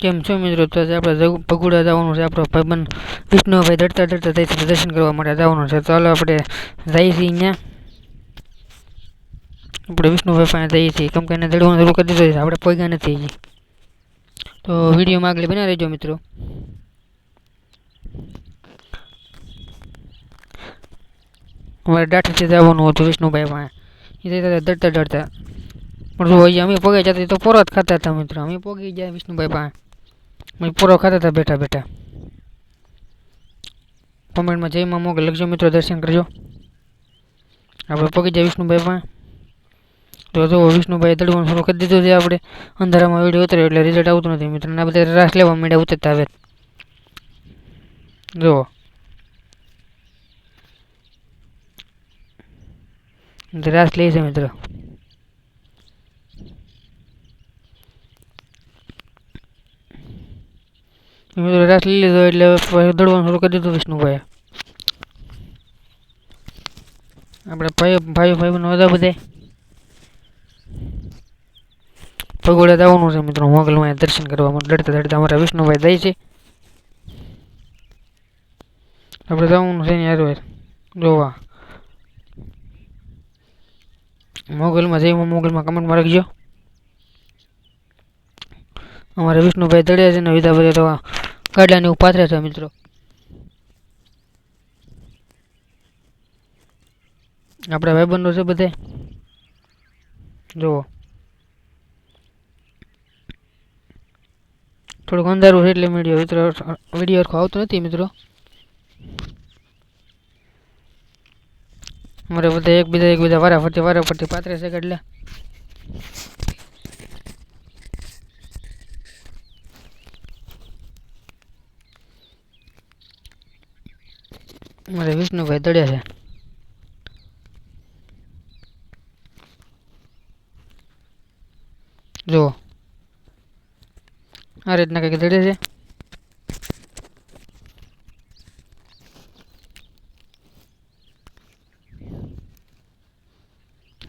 કેમ છો મિત્રો? તો આજે આપણે ભગુડા જવાનું છે. આપણો ભાઈબંધ વિષ્ણુભાઈ દડતા દડતા જાય છે દર્શન કરવા માટે જવાનું છે. ચાલો આપણે જઈએ છીએ અહીંયા. આપણે વિષ્ણુભાઈ પાસે જઈએ છીએ કેમ કે એને દડવાનું શરૂ કરી દીધું છે. આપણે પહોંચ્યા નથી હજી. તો વિડીયોમાં આગળ બના રહેજો મિત્રો. અમારે દાઠીથી જવાનું હતું વિષ્ણુભાઈ પાસે. એ દડતા દડતા પણ જો અહીંયા અમે પગે જતા તો પોરો જ ખાતા હતા મિત્રો. અમે પગી ગયા વિષ્ણુભાઈ પાસે. અમે પૂરો ખાતા હતા બેઠા બેઠા. કોમેન્ટમાં જય માં મોકલ લખજો મિત્રો, દર્શન કરજો. આપણે પગી જાય વિષ્ણુભાઈ પાસે. તો જો વિષ્ણુભાઈ દડવાનું શરૂ કરી દીધું છે. આપણે અંધારામાં વિડીયો ઉતર્યો એટલે રિઝલ્ટ આવતું નથી મિત્રો. આ બધા રાસ લેવા માંડ્યા ઉતરતા હવે. જુઓ રાસ લે છે મિત્રો. મિત્રો રાસ લઈ લીધો એટલે દડવાનું શરૂ કરી દીધું વિષ્ણુભાઈ. આપણે ભાઈ બધા બધા ભગોડે જવાનું છે મિત્રો. મોગલમાં દર્શન કરવા દડતા દડતા અમારા વિષ્ણુભાઈ જાય છે. આપણે જવાનું છે યાર જોવા મોગલમાં જઈમાં મોગલમાં કમેન્ટમાં રાખજો. અમારા વિષ્ણુભાઈ દડ્યા છે ને વિધા બધા તો ગાડલાને એવું પાથરે છે મિત્રો. આપણા ભાઈબંધો છે બધે જુઓ. થોડુંક અંધારું છે એટલે વિડીયો હરખો આવતો નથી મિત્રો. અમારે બધા એકબીજા વારાફરતી પાથરે છે ગાડલા. મારે વિષ્ણુભાઈ દડ્યા છે. જુઓ આ રીતના કંઈક દડે છે.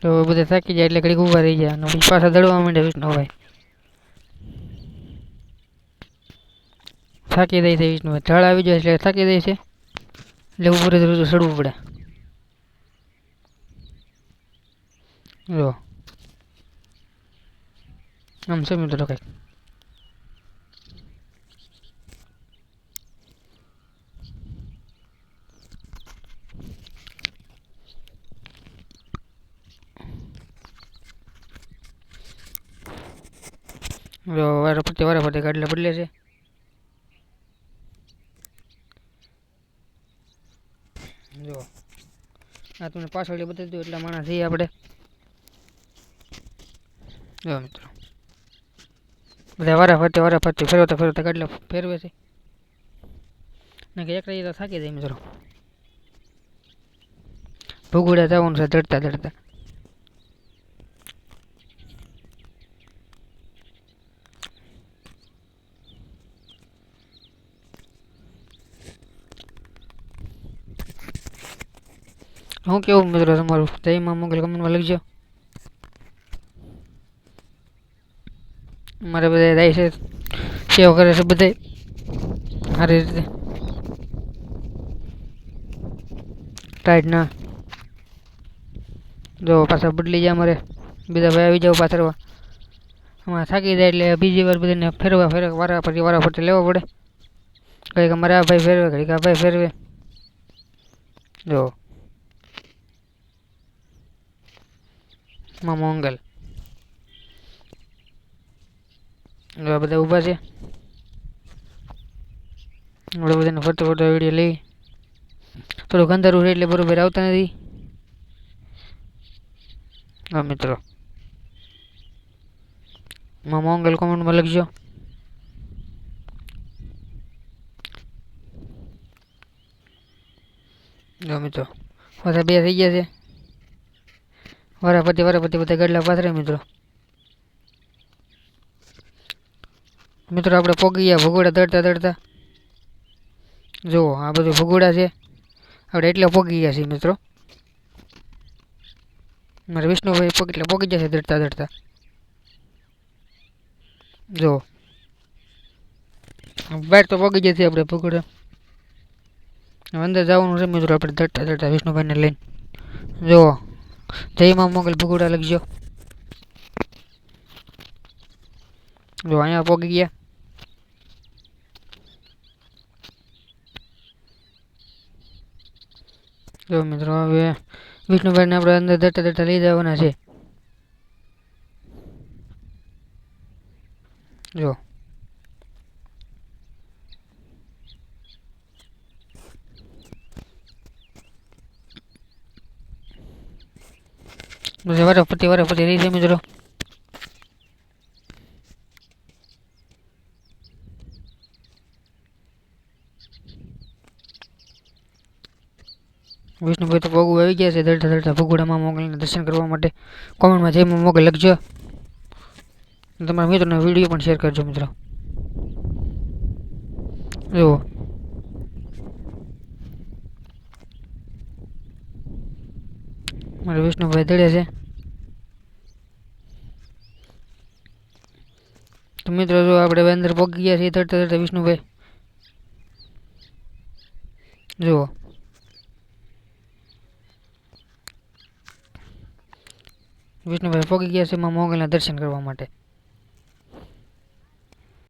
તો બધા થાકી જાય એટલે ઘડીક ઊભા રહી જાય અને પછી પાછા દડવા માંડે વિષ્ણુભાઈ. થાકી જાય છે વિષ્ણુભાઈ. ઢાળ આવી જાય એટલે થાકી જાય છે એટલે ઉપર જ ચડવું પડે. જો આમ છે મિત્રો કંઈક. વારાફરતી ગાડલા બદલે છે. જો આ તમને પાછળ બતાવી દઉં એટલા માણસ છીએ આપણે. જો મિત્રો બધા વારાફરતી ફેરવતા ગાડલા ફેરવે છે ને કે એક રહી તો થાકી જાય મિત્રો. ભગુડા જવાનું છે દડતા દડતા. હું કેવું મિત્રો તમારું? જય માં મોગલ કમેન્ટમાં લખજો. મારે બધા જાય છે સેવ કરે છે બધા સારી રીતે ટાઈટ ના. જો પાછા બદલી જાય અમારે બીજા ભાઈ આવી જાવ પાછળવા. અમારે થાકી જાય એટલે બીજી વાર બધાને ફેરવા વારાફરતી લેવા પડે. કંઈક અમારે આ ભાઈ ફેરવે ઘડીક આ ભાઈ ફેરવે. જો માં મોંગલ બધા ઊભા છે. આપણે બધાને ફરતો વિડીયો લઈ. થોડુંક અંધારું છે એટલે બરોબર આવતા નથી. હા મિત્રો માં મોંગલ કોમેન્ટમાં લખજો. જો મિત્રો બધા બે થઈ ગયા છે. વારાફરતી બધા ગાડલા પાથરે મિત્રો. આપણે પોગી ગયા ભગોડા દડતા દડતા. જુઓ આ બધું ભગોડા છે. આપણે એટલે પોગી ગયા છીએ મિત્રો. મારે વિષ્ણુભાઈ એટલે પોગી જશે દડતા દડતા. જો બહાર તો પગી જતી આપણે પકડે અંદર જવાનું છે મિત્રો આપણે દટ્ટા દટ્ટા વિષ્ણુભાઈને લઈને જો જય માં મોગલ ભગોડા લખજો જો અહીંયા પગી ગયા જો મિત્રો હવે વિષ્ણુભાઈને આપણે અંદર દટ્ટા દટ્ટા લઈ જવાના છે જો પછી વારાફરતી રહી છે મિત્રો વિષ્ણુભાઈ તો પગું આવી ગયા છે દડતા દડતા ભગોડામાં મોગલના દર્શન કરવા માટે કોમેન્ટમાં જય માં મોગલ લખજો તમારા મિત્રોને વિડીયો પણ શેર કરજો મિત્રો જુઓ મારા વિષ્ણુભાઈ દડે છે તો મિત્રો જો આપણે અંદર પગી ગયા છીએ દડતા દડતા વિષ્ણુભાઈ જુઓ વિષ્ણુભાઈ પગી ગયા છે માં મોગલના દર્શન કરવા માટે